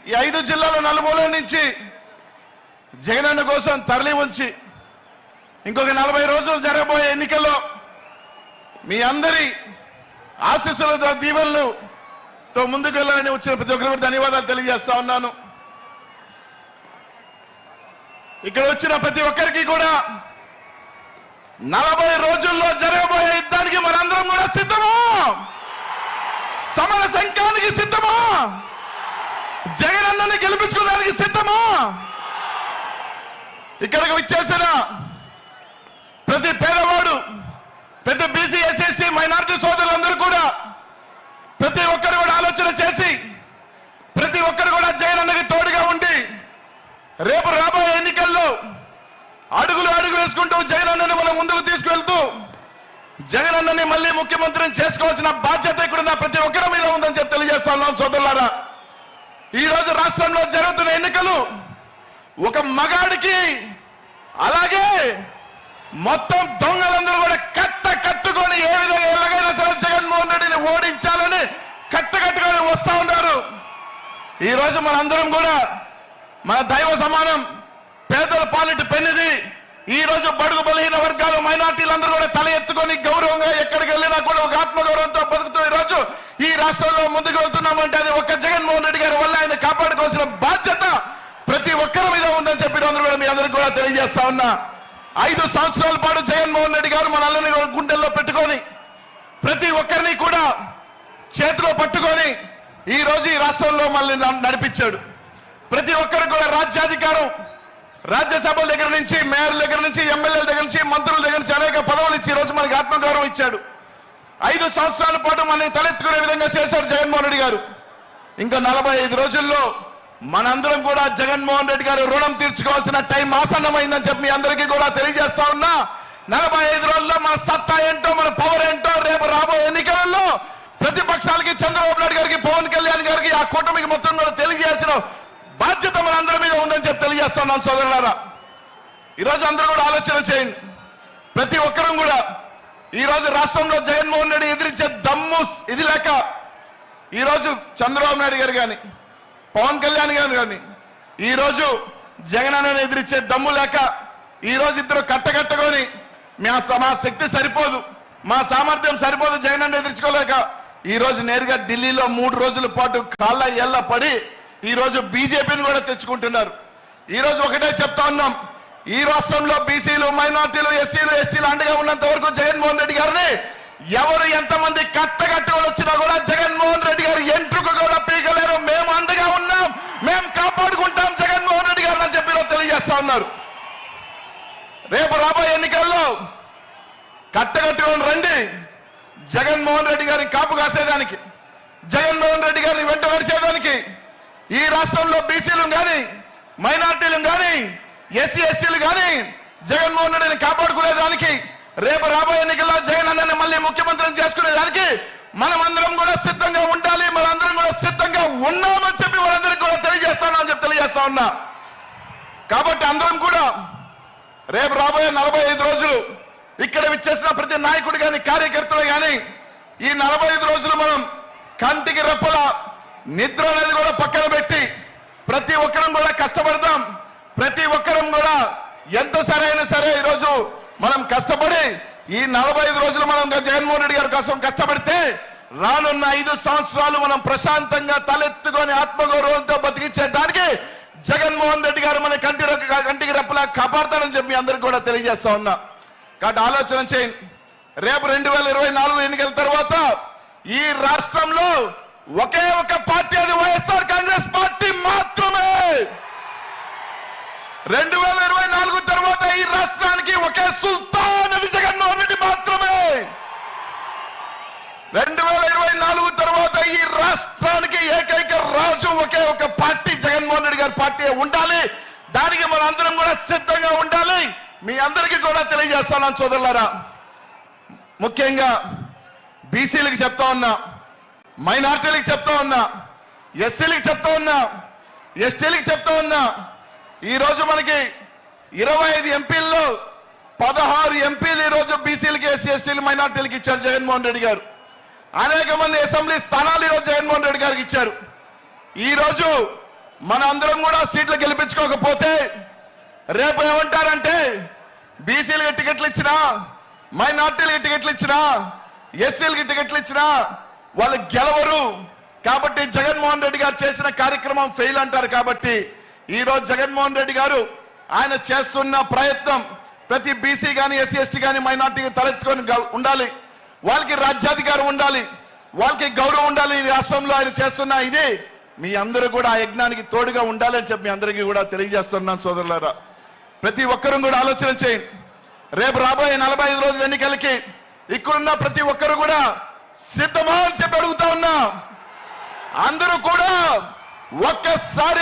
ఈ 5 జిల్లాల నలుమూలల నుంచి జగనన్న కోసం తరలి ఉంచి ఇంకొక 40 రోజులు జరగబోయే ఎన్నికల్లో మీ అందరి ఆశీస్సులతో దీవెనలతో ముందుకు వెళ్ళాలని వచ్చిన ప్రతి ఒక్కరికి ధన్యవాదాలు తెలియజేస్తా ఉన్నాను. ఇక్కడ వచ్చిన ప్రతి ఒక్కరికి కూడా 40 రోజుల్లో జరగబోయే యుద్ధానికి మనందరం కూడా సిద్ధమా? సమర సంఘానికి సిద్ధమా? జగనన్నని గెలిపించుకోవడానికి సిద్ధమా? ఇక్కడికి వచ్చేసిన ప్రతి పేదవాడు, ప్రతి బీసీ, ఎస్ఎస్టీ, మైనారిటీ సోదరులందరూ కూడా ప్రతి ఒక్కరు కూడా ఆలోచన చేసి ప్రతి ఒక్కరు కూడా జగనన్నకి తోడుగా ఉండి రేపు రాబోయే ఎన్నికల్లో అడుగులు వేసుకుంటూ జగనన్నని మనం ముందుకు తీసుకువెళ్తూ జగనన్నని మళ్ళీ ముఖ్యమంత్రిని చేసుకోవాల్సిన బాధ్యత ఇక్కడున్న ప్రతి ఒక్కరి మీద ఉందని చెప్పి తెలియజేస్తా ఉన్నాం సోదరులారా. ఈ రోజు రాష్ట్రంలో జరుగుతున్న ఎన్నికలు ఒక మగాడికి అలాగే మొత్తం దొంగలందరూ కూడా కట్టుకొని ఏ విధంగా ఎలాగైనా సరే జగన్మోహన్ రెడ్డిని ఓడించాలని కట్టుకొని వస్తా ఉన్నారు. ఈ రోజు మనందరం కూడా మన దైవ సమానం పేదల పాలిటి పెన్నిది. ఈ రోజు బడుగు బలహీన వర్గాలు, మైనార్టీలందరూ కూడా తల ఎత్తుకొని గౌరవంగా ఎక్కడికి వెళ్ళినా కూడా ఒక ఆత్మగౌరవంతో బతుకుతూ ఈ రోజు ఈ రాష్ట్రంలో ముందుకు వెళ్తున్నామంటే అది ఒక్క జగన్మోహన్ రెడ్డి గారి వల్ల ఆయన కాపాడుకోవాల్సిన బాధ్యత ప్రతి ఒక్కరి మీద ఉందని చెప్పి అందరూ కూడా మీ అందరికీ కూడా తెలియజేస్తా ఉన్నా. 5 సంవత్సరాల పాటు జగన్మోహన్ రెడ్డి గారు మనల్ని గుండెల్లో పెట్టుకొని ప్రతి ఒక్కరిని కూడా చేతిలో పట్టుకొని ఈ రోజు ఈ రాష్ట్రంలో మనల్ని నడిపించాడు. ప్రతి ఒక్కరికి కూడా రాజ్యాధికారం, రాజ్యసభల దగ్గర నుంచి, మేయర్ దగ్గర నుంచి, ఎమ్మెల్యేల దగ్గర నుంచి, మంత్రుల దగ్గర నుంచి అనేక పదవులు ఇచ్చి ఈ రోజు మనకి ఆత్మగౌరవం ఇచ్చాడు. 5 సంవత్సరాల పాటు మనల్ని తలెత్తుకునే విధంగా చేశారు జగన్మోహన్ రెడ్డి గారు. ఇంకా 45 రోజుల్లో మనందరం కూడా జగన్మోహన్ రెడ్డి గారు రుణం తీర్చుకోవాల్సిన టైం ఆసన్నమైందని చెప్పి మీ అందరికీ కూడా తెలియజేస్తా ఉన్నా. 45 రోజుల్లో మన సత్తా ఏంటో, మన పవర్ ఏంటో రేపు రాబోయే ఎన్నికలలో ప్రతిపక్షాలకి, చంద్రబాబు నాయుడు గారికి, పవన్ కళ్యాణ్ గారికి, ఆ కూటమికి మొత్తం కూడా తెలియజేయాల్సిన బాధ్యత మనందరి మీద ఉందని చెప్పి తెలియజేస్తున్నాం సోదరులారా. ఈరోజు అందరూ కూడా ఆలోచన చేయండి. ప్రతి ఒక్కరూ కూడా ఈ రోజు రాష్ట్రంలో జగన్మోహన్ రెడ్డి ఎదిరించే దమ్ము ఇది లేక ఈ రోజు చంద్రబాబు నాయుడు గారు కానీ, పవన్ కళ్యాణ్ గారు కానీ ఈ రోజు జగనన్నను ఎదిరించే దమ్ము లేక ఈ రోజు ఇద్దరు కట్టగట్టుకొని మా శక్తి సరిపోదు, మా సామర్థ్యం సరిపోదు జగనన్న ఎదిరించుకోలేక ఈ రోజు నేరుగా ఢిల్లీలో 3 రోజుల పాటు కాళ్ళ ఏళ్ల పడి ఈ రోజు బీజేపీని కూడా తెచ్చుకుంటున్నారు. ఈ రోజు ఒకటే చెప్తా ఉన్నాం, ఈ రాష్ట్రంలో బీసీలు, మైనార్టీలు, ఎస్సీలు, ఎస్టీలు అండగా ఉన్నంత వరకు జగన్మోహన్ రెడ్డి గారిని ఎవరు ఎంతమంది కట్టగట్టుకొని వచ్చినా కూడా జగన్మోహన్ రెడ్డి గారు ఎంట్రుకు కూడా పీకలేరు. మేము అండగా ఉన్నాం, మేము కాపాడుకుంటాం జగన్మోహన్ రెడ్డి గారిని అని చెప్పి తెలియజేస్తా ఉన్నారు. రేపు రాబోయే ఎన్నికల్లో కట్టగట్టుకొని రండి. జగన్మోహన్ రెడ్డి గారిని కాపు కాసేదానికి, జగన్మోహన్ రెడ్డి గారిని వెంట నడిచేదానికి, ఈ రాష్ట్రంలో బీసీలు కానీ, మైనార్టీలు కానీ, ఎస్సీ ఎస్టీలు కానీ జగన్మోహన్ రెడ్డిని కాపాడుకునేదానికి, రేపు రాబోయే ఎన్నికల్లో జగన్ అన్నని మళ్ళీ ముఖ్యమంత్రిని చేసుకునేదానికి మనమందరం కూడా సిద్ధంగా ఉండాలి. మనందరం కూడా సిద్ధంగా ఉన్నామని చెప్పి వాళ్ళందరికీ కూడా తెలియజేస్తానని చెప్పి తెలియజేస్తా ఉన్నా. కాబట్టి అందరం కూడా రేపు రాబోయే 45 రోజులు ఇక్కడ విచ్చేసిన ప్రతి నాయకుడు కానీ, కార్యకర్తలు కానీ ఈ 45 రోజులు మనం కంటికి రెప్పల నిద్ర అనేది కూడా పక్కన పెట్టి ప్రతి ఒక్కరం కూడా కష్టపడతాం. ప్రతి ఒక్కరం కూడా ఎంత సరైన సరే ఈరోజు మనం కష్టపడి ఈ 45 రోజులు మనం జగన్మోహన్ రెడ్డి గారి కోసం కష్టపడితే రానున్న 5 సంవత్సరాలు మనం ప్రశాంతంగా తలెత్తుకొని ఆత్మగౌరవంతో బతికించేదానికి జగన్మోహన్ రెడ్డి గారు మన కంటికి రెప్పలా కాపాడతానని చెప్పి అందరికీ కూడా తెలియజేస్తా ఉన్నా. కాబట్టి ఆలోచన చేయండి. రేపు 2024 ఎన్నికల తర్వాత ఈ రాష్ట్రంలో ఒకే ఒక పార్టీ, అది వైఎస్ఆర్ కాంగ్రెస్ పార్టీ మాత్రమే. 2024 తర్వాత ఈ రాష్ట్రానికి ఒకే సుల్తాన్, అది జగన్మోహన్ రెడ్డి మాత్రమే. 2024 తర్వాత ఈ రాష్ట్రానికి ఏకైక రాజు ఒకే ఒక పార్టీ, జగన్మోహన్ రెడ్డి గారి పార్టీ ఉండాలి. దానికి మన అందరం కూడా సిద్ధంగా ఉండాలి. మీ అందరికీ కూడా తెలియజేస్తాను సోదరులారా. ముఖ్యంగా బీసీలకు చెప్తా ఉన్నా, మైనార్టీలకు చెప్తా ఉన్నా, ఎస్సీలకు చెప్తా ఉన్నా, ఎస్టీలకు చెప్తా ఉన్నా. ఈ రోజు మనకి 25 ఎంపీల్లో 16 ఎంపీలు ఈ రోజు బీసీలకి, ఎస్సీ ఎస్టీలు, మైనార్టీలకు ఇచ్చారు జగన్మోహన్ రెడ్డి గారు. అనేక మంది అసెంబ్లీ స్థానాలు ఈరోజు జగన్మోహన్ రెడ్డి గారికి ఇచ్చారు. ఈ రోజు మన అందరం కూడా సీట్లు గెలిపించుకోకపోతే రేపు ఏమంటారంటే బీసీలకు టికెట్లు ఇచ్చినా, మైనార్టీలకు టికెట్లు ఇచ్చినా, ఎస్సీలకి టికెట్లు ఇచ్చినా వాళ్ళు గెలవరు. కాబట్టి జగన్మోహన్ రెడ్డి గారు చేసిన కార్యక్రమం ఫెయిల్ అంటారు. కాబట్టి ఈ రోజు జగన్మోహన్ రెడ్డి గారు ఆయన చేస్తున్న ప్రయత్నం ప్రతి బీసీ గాని, ఎస్సీ ఎస్టీ గాని, మైనార్టీకి తలెత్తుకొని ఉండాలి, వాళ్ళకి రాజ్యాధికారం ఉండాలి, వాళ్ళకి గౌరవం ఉండాలి. ఈ రాష్ట్రంలో ఆయన చేస్తున్న ఇది మీ అందరూ కూడా ఆ యజ్ఞానికి తోడుగా ఉండాలని చెప్పి మీ అందరికీ కూడా తెలియజేస్తున్నాను సోదరులారా. ప్రతి ఒక్కరూ కూడా ఆలోచన చేయండి. రేపు రాబోయే 45 రోజుల ఎన్నికలకి ఇక్కడున్న ప్రతి ఒక్కరు కూడా సిద్ధమా అని చెప్పి అడుగుతా ఉన్నా. అందరూ కూడా ఒక్కసారి